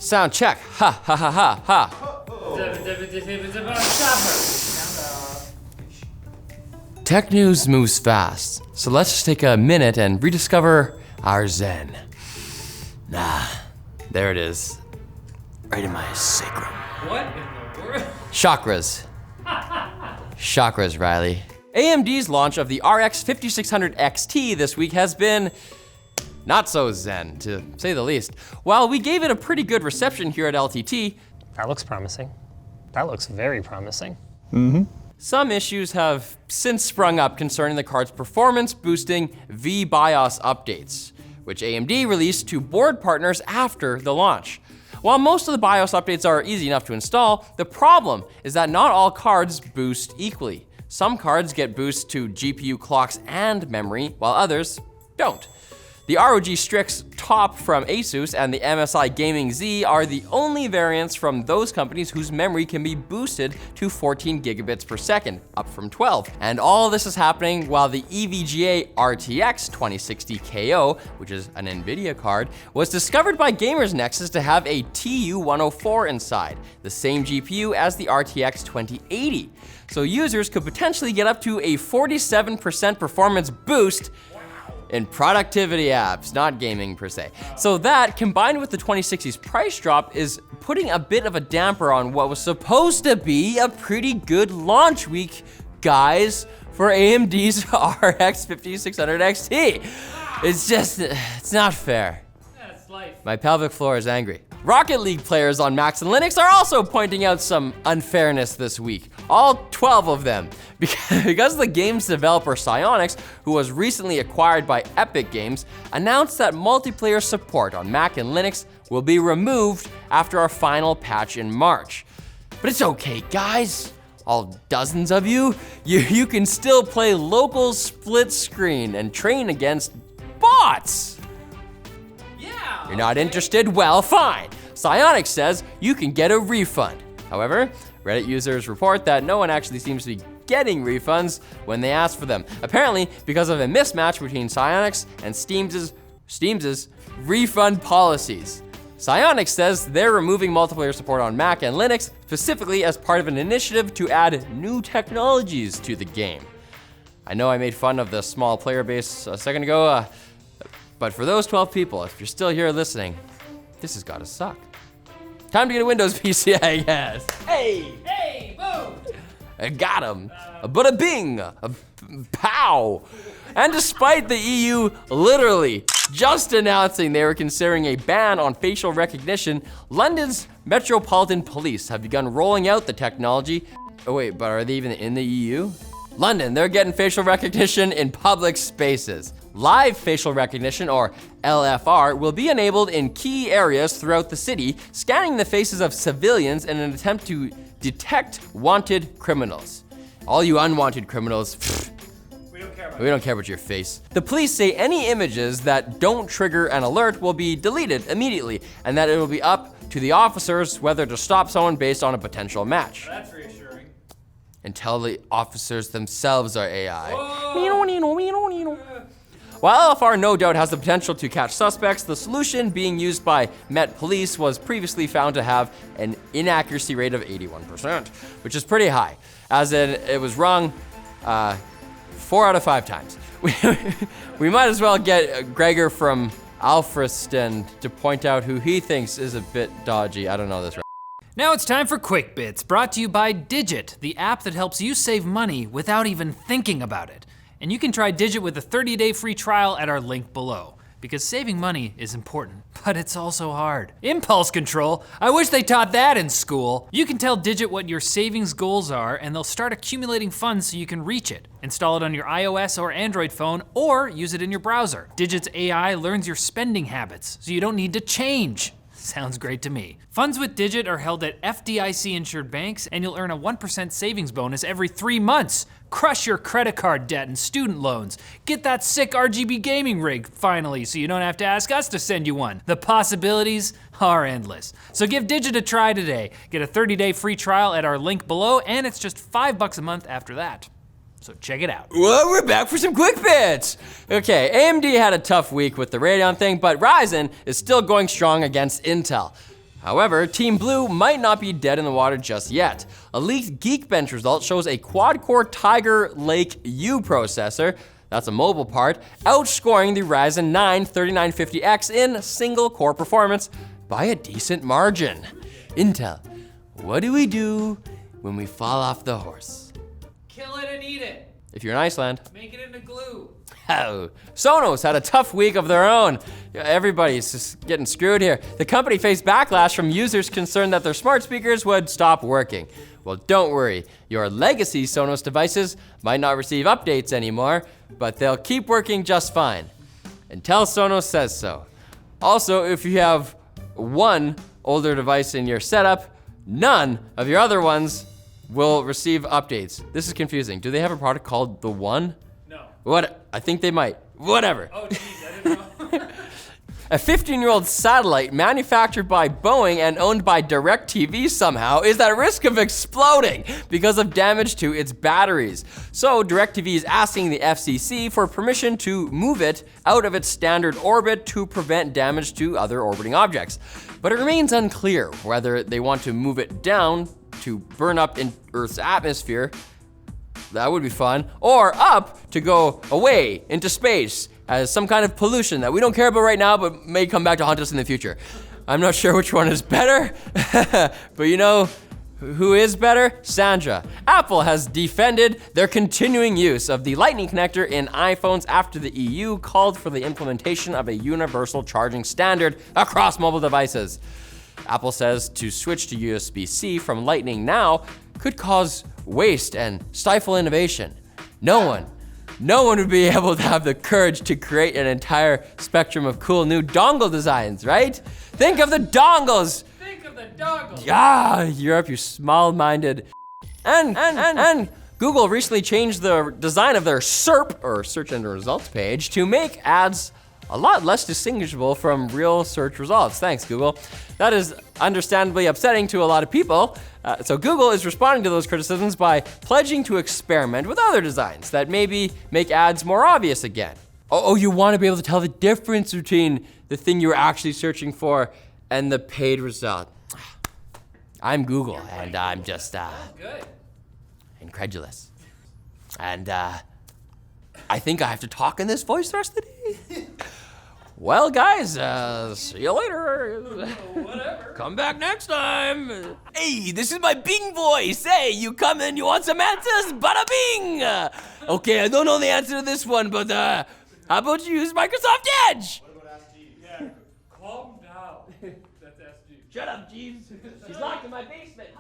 Sound check. Ha ha ha ha ha. Tech news moves fast, so let's just take a minute and rediscover our zen. There it is. Right in my sacrum. What in the world? Chakras. Chakras, Riley. AMD's launch of the RX 5600 XT this week has been not so zen, to say the least. While we gave it a pretty good reception here at LTT, that looks promising. That looks very promising. Some issues have since sprung up concerning the card's performance-boosting V-BIOS updates, which AMD released to board partners after the launch. While most of the BIOS updates are easy enough to install, the problem is that not all cards boost equally. Some cards get boosts to GPU clocks and memory, while others don't. The ROG Strix Top from Asus and the MSI Gaming Z are the only variants from those companies whose memory can be boosted to 14 gigabits per second, up from 12. And all this is happening while the EVGA RTX 2060 KO, which is an NVIDIA card, was discovered by Gamers Nexus to have a TU104 inside, the same GPU as the RTX 2080. So users could potentially get up to a 47% performance boost in productivity apps, not gaming per se. So that, combined with the 2060's price drop, is putting a bit of a damper on what was supposed to be a pretty good launch week, guys, for AMD's RX 5600 XT. It's just, it's not fair. That's life. My pelvic floor is angry. Rocket League players on Macs and Linux are also pointing out some unfairness this week. All 12 of them. Because the game's developer Psyonix, who was recently acquired by Epic Games, announced that multiplayer support on Mac and Linux will be removed after our final patch in March. But it's okay, guys. All dozens of you can still play local split screen and train against bots. You're not interested? Well, fine. Psyonix says you can get a refund. However, Reddit users report that no one actually seems to be getting refunds when they ask for them. Apparently, because of a mismatch between Psyonix and Steam's refund policies. Psyonix says they're removing multiplayer support on Mac and Linux specifically as part of an initiative to add new technologies to the game. I know I made fun of the small player base a second ago, but for those 12 people, if you're still here listening, this has gotta suck. Time to get a Windows PC, I guess. Hey! Hey, boom! I got him. Bada bing! Pow! And despite the EU literally just announcing they were considering a ban on facial recognition, London's Metropolitan Police have begun rolling out the technology. Oh wait, but are they even in the EU? London, they're getting facial recognition in public spaces. Live facial recognition, or LFR, will be enabled in key areas throughout the city, scanning the faces of civilians in an attempt to detect wanted criminals. All you unwanted criminals, we don't care about your face. The police say any images that don't trigger an alert will be deleted immediately, and that it will be up to the officers whether to stop someone based on a potential match. That's reassuring. Until the officers themselves are AI. Whoa. While LFR no doubt has the potential to catch suspects, the solution being used by Met Police was previously found to have an inaccuracy rate of 81%, which is pretty high, as in it was wrong 4 out of 5 times. We might as well get Gregor from Alfriston to point out who he thinks is a bit dodgy. I don't know this right. Now it's time for Quick Bits, brought to you by Digit, the app that helps you save money without even thinking about it. And you can try Digit with a 30-day free trial at our link below. Because saving money is important, but it's also hard. Impulse control, I wish they taught that in school. You can tell Digit what your savings goals are and they'll start accumulating funds so you can reach it. Install it on your iOS or Android phone or use it in your browser. Digit's AI learns your spending habits so you don't need to change. Sounds great to me. Funds with Digit are held at FDIC insured banks and you'll earn a 1% savings bonus every 3 months. Crush your credit card debt and student loans. Get that sick RGB gaming rig finally so you don't have to ask us to send you one. The possibilities are endless. So give Digit a try today. Get a 30-day free trial at our link below and it's just $5 a month after that. So check it out. Well, we're back for some quick bits. Okay, AMD had a tough week with the Radeon thing, but Ryzen is still going strong against Intel. However, Team Blue might not be dead in the water just yet. A leaked Geekbench result shows a quad-core Tiger Lake U processor, that's a mobile part, outscoring the Ryzen 9 3950X in single-core performance by a decent margin. Intel, what do we do when we fall off the horse? Kill it and eat it. If you're in Iceland. Make it into glue. Oh, Sonos had a tough week of their own. Everybody's just getting screwed here. The company faced backlash from users concerned that their smart speakers would stop working. Well, don't worry. Your legacy Sonos devices might not receive updates anymore, but they'll keep working just fine. Until Sonos says so. Also, if you have one older device in your setup, none of your other ones will receive updates. This is confusing. Do they have a product called the One? No. What? I think they might. Whatever. Oh, geez, I didn't know. A 15-year-old satellite manufactured by Boeing and owned by DirecTV somehow is at risk of exploding because of damage to its batteries. So DirecTV is asking the FCC for permission to move it out of its standard orbit to prevent damage to other orbiting objects. But it remains unclear whether they want to move it down to burn up in Earth's atmosphere, that would be fun, or up to go away into space as some kind of pollution that we don't care about right now but may come back to haunt us in the future. I'm not sure which one is better, but you know who is better? SANDRA. Apple has defended their continuing use of the Lightning connector in iPhones after the EU called for the implementation of a universal charging standard across mobile devices. Apple says to switch to USB-C from Lightning now could cause waste and stifle innovation. No one would be able to have the courage to create an entire spectrum of cool new dongle designs, right? Think of the dongles! Think of the dongles! Yeah, Europe, you small-minded. And Google recently changed the design of their SERP, or search engine results page, to make ads a lot less distinguishable from real search results. Thanks, Google. That is understandably upsetting to a lot of people. So Google is responding to those criticisms by pledging to experiment with other designs that maybe make ads more obvious again. Oh, you want to be able to tell the difference between the thing you were actually searching for and the paid result. I'm Google, and I'm just Good. incredulous. And I think I have to talk in this voice the rest of the day. Well, guys, see you later. Whatever. Come back next time. Hey, this is my Bing voice. Hey, you come in, you want some answers? Bada bing. Okay, I don't know the answer to this one, but how about you use Microsoft Edge? What about Ask Jeeves? Yeah, calm down. That's Ask Jeeves. Shut up, Jeeves. She's locked in my basement.